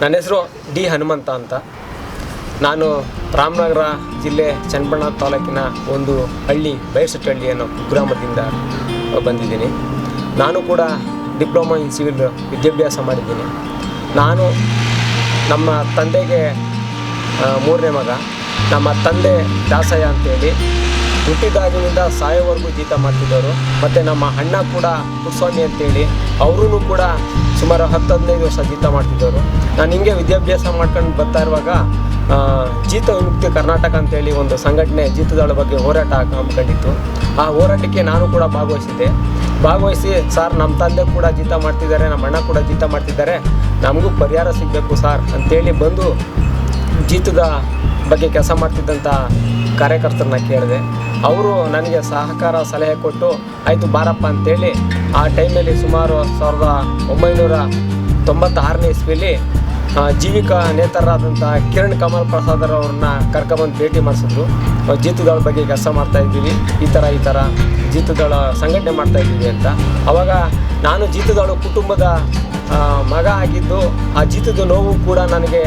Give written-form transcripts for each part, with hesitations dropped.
ನನ್ನ ಹೆಸರು ಡಿ ಹನುಮಂತ ಅಂತ. ನಾನು ರಾಮನಗರ ಜಿಲ್ಲೆ ಚನ್ನಬಣ್ಣ ತಾಲೂಕಿನ ಒಂದು ಹಳ್ಳಿ ಬೈರ್ಸಟ್ಟಹಳ್ಳಿ ಅನ್ನೋ ಕುಗ್ರಾಮದಿಂದ ಬಂದಿದ್ದೀನಿ. ನಾನು ಕೂಡ ಡಿಪ್ಲೊಮಾ ಇನ್ ಸಿವಿಲ್ ವಿದ್ಯಾಭ್ಯಾಸ ಮಾಡಿದ್ದೀನಿ. ನಾನು ನಮ್ಮ ತಂದೆಗೆ ಮೂರನೇ ಮಗ. ನಮ್ಮ ತಂದೆ ದಾಸಯ್ಯ ಅಂತೇಳಿ ಹುಟ್ಟಿದಾಗಿನಿಂದ ಸಾಯೋವರೆಗೂ ಜೀತ ಮಾಡ್ತಿದ್ದವರು. ಮತ್ತು ನಮ್ಮ ಅಣ್ಣ ಕೂಡ ಪುಟ್ಸ್ವಾಮಿ ಅಂತೇಳಿ ಅವರೂ ಕೂಡ ಸುಮಾರು 10-15 ವರ್ಷ ಜೀತ ಮಾಡ್ತಿದ್ದವರು. ನಾನು ಹಿಂಗೆ ವಿದ್ಯಾಭ್ಯಾಸ ಮಾಡ್ಕೊಂಡು ಬರ್ತಾ ಇರುವಾಗ ಜೀತ ವಿಮುಕ್ತಿ ಕರ್ನಾಟಕ ಅಂತೇಳಿ ಒಂದು ಸಂಘಟನೆ ಜೀತದಾಳ ಬಗ್ಗೆ ಹೋರಾಟ ಹಮ್ಮಿಕೊಂಡಿತ್ತು. ಆ ಹೋರಾಟಕ್ಕೆ ನಾನು ಕೂಡ ಭಾಗವಹಿಸಿ ಸರ್, ನಮ್ಮ ತಂದೆ ಕೂಡ ಜೀತ ಮಾಡ್ತಿದ್ದಾರೆ, ನಮ್ಮ ಅಣ್ಣ ಕೂಡ ಜೀತ ಮಾಡ್ತಿದ್ದಾರೆ, ನಮಗೂ ಪರಿಹಾರ ಸಿಗಬೇಕು ಸರ್ ಅಂತೇಳಿ ಬಂದು ಜೀತದ ಬಗ್ಗೆ ಕೆಲಸ ಮಾಡ್ತಿದ್ದಂಥ ಕಾರ್ಯಕರ್ತರನ್ನ ಕೇಳಿದೆ. ಅವರು ನನಗೆ ಸಹಕಾರ ಸಲಹೆ ಕೊಟ್ಟು ಆಯಿತು ಬಾರಪ್ಪ ಅಂತೇಳಿ ಆ ಟೈಮಲ್ಲಿ ಸುಮಾರು 1996ನೇ ಇಸ್ವಿಯಲ್ಲಿ ಜೀವಿಕಾ ನೇತಾರರಾದಂಥ ಕಿರಣ್ ಕಮಲ್ ಪ್ರಸಾದರವ್ರನ್ನ ಕರ್ಕೊಬಂದು ಭೇಟಿ ಮಾಡಿಸಿದ್ರು. ಜೀತದಾಳ ಬಗ್ಗೆ ಕೆಲಸ ಮಾಡ್ತಾಯಿದ್ದೀವಿ, ಈ ಥರ ಜೀತದಾಳ ಸಂಘಟನೆ ಮಾಡ್ತಾಯಿದ್ದೀವಿ ಅಂತ. ಆವಾಗ ನಾನು ಜೀತದಾಳು ಕುಟುಂಬದ ಮಗ ಆಗಿದ್ದು ಆ ಜೀತದ ನೋವು ಕೂಡ ನನಗೆ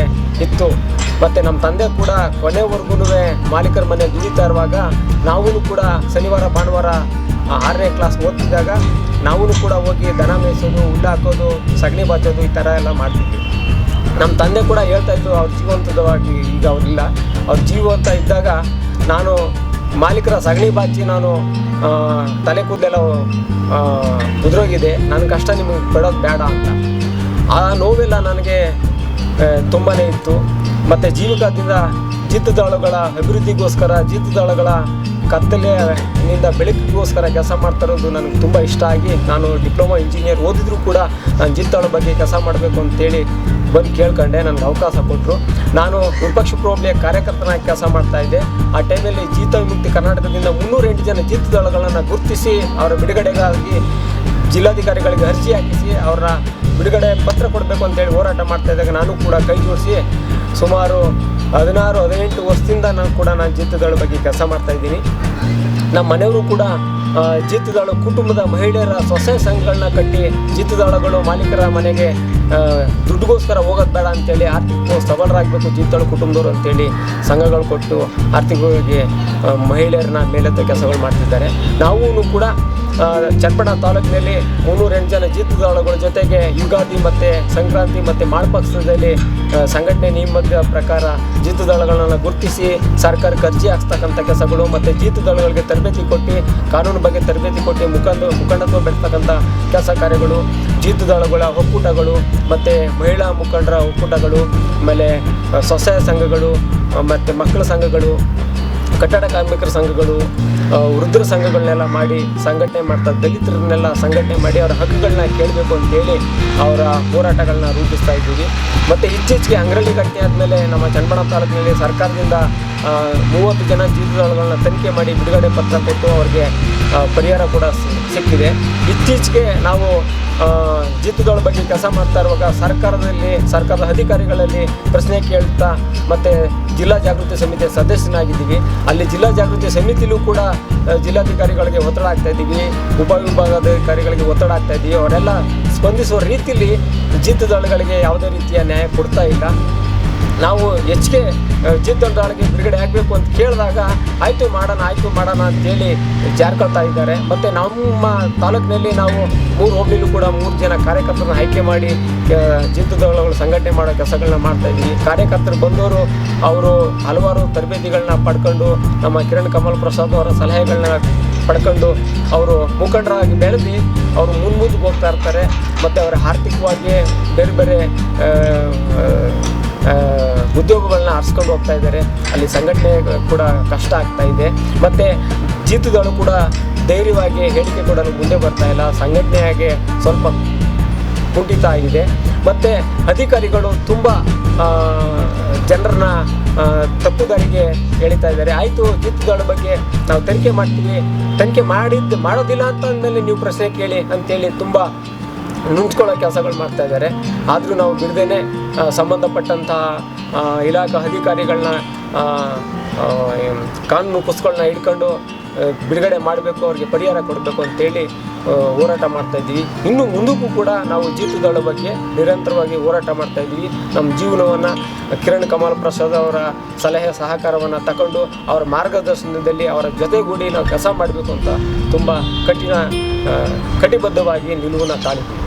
ಇತ್ತು. ಮತ್ತು ನಮ್ಮ ತಂದೆ ಕೂಡ ಕೊನೆವರೆಗೂ ಮಾಲೀಕರ ಮನೆ ದುಡಿತಾ ಇರುವಾಗ ನಾವೂ ಕೂಡ ಶನಿವಾರ ಭಾನುವಾರ 6ನೇ ಕ್ಲಾಸ್ ಓದ್ತಿದ್ದಾಗ ನಾವೂ ಕೂಡ ಹೋಗಿ ದನ ಮೇಯಿಸೋದು, ಹುಲ್ಲು ಹಾಕೋದು, ಸಗಣಿ ಬಾಚೋದು ಈ ಥರ ಎಲ್ಲ ಮಾಡ್ತಿದ್ವಿ. ನಮ್ಮ ತಂದೆ ಕೂಡ ಹೇಳ್ತಾಯಿದ್ರು ಅವ್ರು ಜೀವಂತವಾಗಿ, ಈಗ ಅವರಿಲ್ಲ, ಅವ್ರು ಜೀವಂತ ಇದ್ದಾಗ ನಾನು ಮಾಲೀಕರ ಸಗಣಿ ಬಾಚಿ ನಾನು ತಲೆ ಕೂದಲೆಲ್ಲ ಉದುರೋಗಿದೆ, ನನ್ನ ಕಷ್ಟ ನಿಮಗೆ ಬಿಡೋದು ಬೇಡ ಅಂತ. ಆ ನೋವೆಲ್ಲ ನನಗೆ ತುಂಬಾ ಇತ್ತು. ಮತ್ತು ಜೀವಿಕಾದಿಂದ ಜೀತದಾಳುಗಳ ಅಭಿವೃದ್ಧಿಗೋಸ್ಕರ, ಜೀತದಾಳುಗಳ ಕತ್ತಲೆಯಿಂದ ಬೆಳಕಿಗೋಸ್ಕರ ಕೆಲಸ ಮಾಡ್ತಾಯಿರೋದು ನನಗೆ ತುಂಬ ಇಷ್ಟ ಆಗಿ ನಾನು ಡಿಪ್ಲೊಮಾ ಇಂಜಿನಿಯರ್ ಓದಿದ್ರು ಕೂಡ ನಾನು ಜೀತದಾಳ ಬಗ್ಗೆ ಕೆಲಸ ಮಾಡಬೇಕು ಅಂತೇಳಿ ಬಂದು ಕೇಳ್ಕೊಂಡೆ. ನನಗೆ ಅವಕಾಶ ಕೊಟ್ಟರು. ನಾನು ವಿಪಕ್ಷ ಹೋಬಳಿಯ ಕಾರ್ಯಕರ್ತನಾಗಿ ಕೆಲಸ ಮಾಡ್ತಾಯಿದ್ದೆ. ಆ ಟೈಮಲ್ಲಿ ಜೀತ ವಿಮುಕ್ತಿ ಕರ್ನಾಟಕದಿಂದ 308 ಜನ ಜೀತದಾಳುಗಳನ್ನು ಗುರುತಿಸಿ ಅವರ ಬಿಡುಗಡೆಗಾಗಿ ಜಿಲ್ಲಾಧಿಕಾರಿಗಳಿಗೆ ಅರ್ಜಿ ಹಾಕಿಸಿ ಅವರ ಬಿಡುಗಡೆ ಪತ್ರ ಕೊಡಬೇಕು ಅಂತೇಳಿ ಹೋರಾಟ ಮಾಡ್ತಾಯಿದ್ದಾಗ ನಾನು ಕೂಡ ಕೈ ಜೋಡಿಸಿ ಸುಮಾರು 16-18 ವರ್ಷದಿಂದ ನಾನು ಜೀತದಾಳು ಬಗ್ಗೆ ಕೆಲಸ ಮಾಡ್ತಾಯಿದ್ದೀನಿ. ನಮ್ಮ ಮನೆಯವರು ಕೂಡ ಜೀತದಾಳು ಕುಟುಂಬದ ಮಹಿಳೆಯರ ಸ್ವಸಹಾಯ ಸಂಘಗಳನ್ನ ಕಟ್ಟಿ ಜೀತದಾಳುಗಳು ಮಾಲೀಕರ ಮನೆಗೆ ದುಡ್ಡುಗೋಸ್ಕರ ಹೋಗೋದು ಬೇಡ ಅಂತೇಳಿ ಆರ್ಥಿಕವಾಗಿ ಸಬಲರಾಗಬೇಕು ಜೀತದಾಳು ಕುಟುಂಬದವರು ಅಂತೇಳಿ ಸಂಘಗಳು ಕೊಟ್ಟು ಆರ್ಥಿಕವಾಗಿ ಮಹಿಳೆಯರನ್ನ ಮೇಲೆತ್ತ ಕೆಲಸಗಳು ಮಾಡ್ತಿದ್ದಾರೆ. ನಾವೂ ಕೂಡ ಚನ್ನಬಣ್ಣ ತಾಲೂಕಿನಲ್ಲಿ 308 ಜನ ಜೀತದಾಳುಗಳ ಜೊತೆಗೆ ಯುಗಾದಿ ಮತ್ತು ಸಂಕ್ರಾಂತಿ ಮತ್ತು ಮಾಳಪಕ್ಷದಲ್ಲಿ ಸಂಘಟನೆ ನಿಯಮದ ಪ್ರಕಾರ ಜೀತದಾಳುಗಳನ್ನ ಗುರುತಿಸಿ ಸರ್ಕಾರಕ್ಕೆ ಅರ್ಜಿ ಹಾಕ್ಸ್ತಕ್ಕಂಥ ಕೆಲಸಗಳು ಮತ್ತು ಜೀತದಾಳುಗಳಿಗೆ ತರಬೇತಿ ಕೊಟ್ಟು ಕಾನೂನು ಬಗ್ಗೆ ತರಬೇತಿ ಕೊಟ್ಟು ಮುಖಂಡತ್ವ ಬೆಳೆಸ್ತಕ್ಕಂಥ ಕೆಲಸ ಕಾರ್ಯಗಳು, ಜೀತದಾಳುಗಳ ಒಕ್ಕೂಟಗಳು ಮತ್ತು ಮಹಿಳಾ ಮುಖಂಡರ ಒಕ್ಕೂಟಗಳು, ಆಮೇಲೆ ಸ್ವಸಹಾಯ ಸಂಘಗಳು ಮತ್ತು ಮಕ್ಕಳ ಸಂಘಗಳು, ಕಟ್ಟಡ ಕಾರ್ಮಿಕರ ಸಂಘಗಳು, ವೃದ್ಧರ ಸಂಘಗಳನ್ನೆಲ್ಲ ಮಾಡಿ ಸಂಘಟನೆ ಮಾಡ್ತಾರೆ. ದಲಿತರನ್ನೆಲ್ಲ ಸಂಘಟನೆ ಮಾಡಿ ಅವರ ಹಕ್ಕುಗಳನ್ನ ಕೇಳಬೇಕು ಅಂತೇಳಿ ಅವರ ಹೋರಾಟಗಳನ್ನ ರೂಪಿಸ್ತಾ ಇದ್ದೀವಿ. ಮತ್ತು ಇತ್ತೀಚೆಗೆ ಅಂಗರಳ್ಳಿ ಘಟನೆ ಆದಮೇಲೆ ನಮ್ಮ ಚನ್ನಬಣ್ಣ ತಾಲೂಕಿನಲ್ಲಿ ಸರ್ಕಾರದಿಂದ 30 ಜನ ಜೀತದಾಳುಗಳನ್ನ ತನಿಖೆ ಮಾಡಿ ಬಿಡುಗಡೆ ಪತ್ರ ಕೊಟ್ಟು ಅವ್ರಿಗೆ ಪರಿಹಾರ ಕೂಡ ಸಿಕ್ಕಿದೆ. ಇತ್ತೀಚೆಗೆ ನಾವು ಜೀತದಾಳ ಬಗ್ಗೆ ಕೆಲಸ ಮಾಡ್ತಾ ಇರುವಾಗ ಸರ್ಕಾರದ ಅಧಿಕಾರಿಗಳಲ್ಲಿ ಪ್ರಶ್ನೆ ಕೇಳ್ತಾ ಮತ್ತು ಜಿಲ್ಲಾ ಜಾಗೃತಿ ಸಮಿತಿಯ ಸದಸ್ಯನಾಗಿದ್ದೀವಿ. ಅಲ್ಲಿ ಜಿಲ್ಲಾ ಜಾಗೃತಿ ಸಮಿತಿಲೂ ಕೂಡ ಜಿಲ್ಲಾಧಿಕಾರಿಗಳಿಗೆ ಒತ್ತಡ ಆಗ್ತಾಯಿದ್ದೀವಿ, ಉಪವಿಭಾಗಾಧಿಕಾರಿಗಳಿಗೆ ಒತ್ತಡ ಆಗ್ತಾಯಿದ್ದೀವಿ. ಅವರೆಲ್ಲ ಸ್ಪಂದಿಸುವ ರೀತಿಯಲ್ಲಿ ಜೀತದಾಳುಗಳಿಗೆ ಯಾವುದೇ ರೀತಿಯ ನ್ಯಾಯ ಕೊಡ್ತಾ ಇಲ್ಲ. ನಾವು ಹೆಚ್ಚಿಗೆ ಜೀತದಾಳಿಗೆ ಬಿಡುಗಡೆ ಆಗಬೇಕು ಅಂತ ಕೇಳಿದಾಗ ಆಯಿತು ಮಾಡೋಣ ಅಂತೇಳಿ ಜಾರ್ಕೊಳ್ತಾ ಇದ್ದಾರೆ. ಮತ್ತು ನಮ್ಮ ತಾಲೂಕಿನಲ್ಲಿ ನಾವು 3 ಹೋಬಳಿಲೂ ಕೂಡ 3 ಜನ ಕಾರ್ಯಕರ್ತರನ್ನ ಆಯ್ಕೆ ಮಾಡಿ ಜೀತದಾಳುಗಳು ಸಂಘಟನೆ ಮಾಡೋ ಕೆಲಸಗಳನ್ನ ಮಾಡ್ತಾಯಿದ್ದೀವಿ. ಕಾರ್ಯಕರ್ತರು ಬಂದವರು ಅವರು ಹಲವಾರು ತರಬೇತಿಗಳನ್ನ ಪಡ್ಕೊಂಡು ನಮ್ಮ ಕಿರಣ್ ಕಮಲ್ ಪ್ರಸಾದ್ ಅವರ ಸಲಹೆಗಳನ್ನ ಪಡ್ಕೊಂಡು ಅವರು ಮುಖಂಡರಾಗಿ ಬೆಳೆದು ಅವರು ಮುಂದಕ್ಕೆ ಹೋಗ್ತಾ ಇರ್ತಾರೆ. ಮತ್ತು ಅವರ ಆರ್ಥಿಕವಾಗಿ ಬೇರೆ ಉದ್ಯೋಗಗಳನ್ನ ಆರಿಸ್ಕೊಂಡು ಹೋಗ್ತಾ ಇದ್ದಾರೆ. ಅಲ್ಲಿ ಸಂಘಟನೆ ಕೂಡ ಕಷ್ಟ ಆಗ್ತಾ ಇದೆ. ಮತ್ತು ಜೀತದಾಳು ಕೂಡ ಧೈರ್ಯವಾಗಿ ಹೇಳಿಕೆ ಕೊಡಲು ಮುಂದೆ ಬರ್ತಾ ಇಲ್ಲ. ಸಂಘಟನೆಯಾಗಿ ಸ್ವಲ್ಪ ಕುಂಠಿತ ಆಗಿದೆ. ಮತ್ತು ಅಧಿಕಾರಿಗಳು ತುಂಬ ಜನರನ್ನ ತಪ್ಪು ದಾರಿಗೆ ಎಳಿತಾ ಇದ್ದಾರೆ. ಆಯಿತು ಜೀತದಾಳು ಬಗ್ಗೆ ನಾವು ತನಿಖೆ ಮಾಡ್ತೀವಿ, ತನಿಖೆ ಮಾಡೋದಿಲ್ಲ ಅಂತ ಅಂದಮೇಲೆ ನೀವು ಪ್ರಶ್ನೆ ಕೇಳಿ ಅಂತೇಳಿ ತುಂಬ ನುಂಚ್ಕೊಳ್ಳೋ ಕೆಲಸಗಳು ಮಾಡ್ತಾ ಇದ್ದಾರೆ. ಆದರೂ ನಾವು ಬಿಡದೇನೆ ಸಂಬಂಧಪಟ್ಟಂತಹ ಇಲಾಖಾ ಅಧಿಕಾರಿಗಳನ್ನ ಕಾನೂನು ಪುಸ್ತಕಗಳನ್ನ ಹಿಡ್ಕೊಂಡು ಬಿಡುಗಡೆ ಮಾಡಬೇಕು, ಅವ್ರಿಗೆ ಪರಿಹಾರ ಕೊಡಬೇಕು ಅಂತೇಳಿ ಹೋರಾಟ ಮಾಡ್ತಾಯಿದ್ದೀವಿ. ಇನ್ನು ಮುಂದಕ್ಕೂ ಕೂಡ ನಾವು ಜೀತದಾಳ ಬಗ್ಗೆ ನಿರಂತರವಾಗಿ ಹೋರಾಟ ಮಾಡ್ತಾಯಿದ್ದೀವಿ. ನಮ್ಮ ಜೀವನವನ್ನು ಕಿರಣ್ ಕಮಲ್ ಪ್ರಸಾದ್ ಅವರ ಸಲಹೆ ಸಹಕಾರವನ್ನು ತಗೊಂಡು ಅವರ ಮಾರ್ಗದರ್ಶನದಲ್ಲಿ ಅವರ ಜೊತೆಗೂಡಿ ನಾವು ಕೆಲಸ ಮಾಡಬೇಕು ಅಂತ ತುಂಬ ಕಠಿಣಬದ್ಧವಾಗಿ ನಿಲುವನ್ನು ತಾಳಿದ್ದೀವಿ.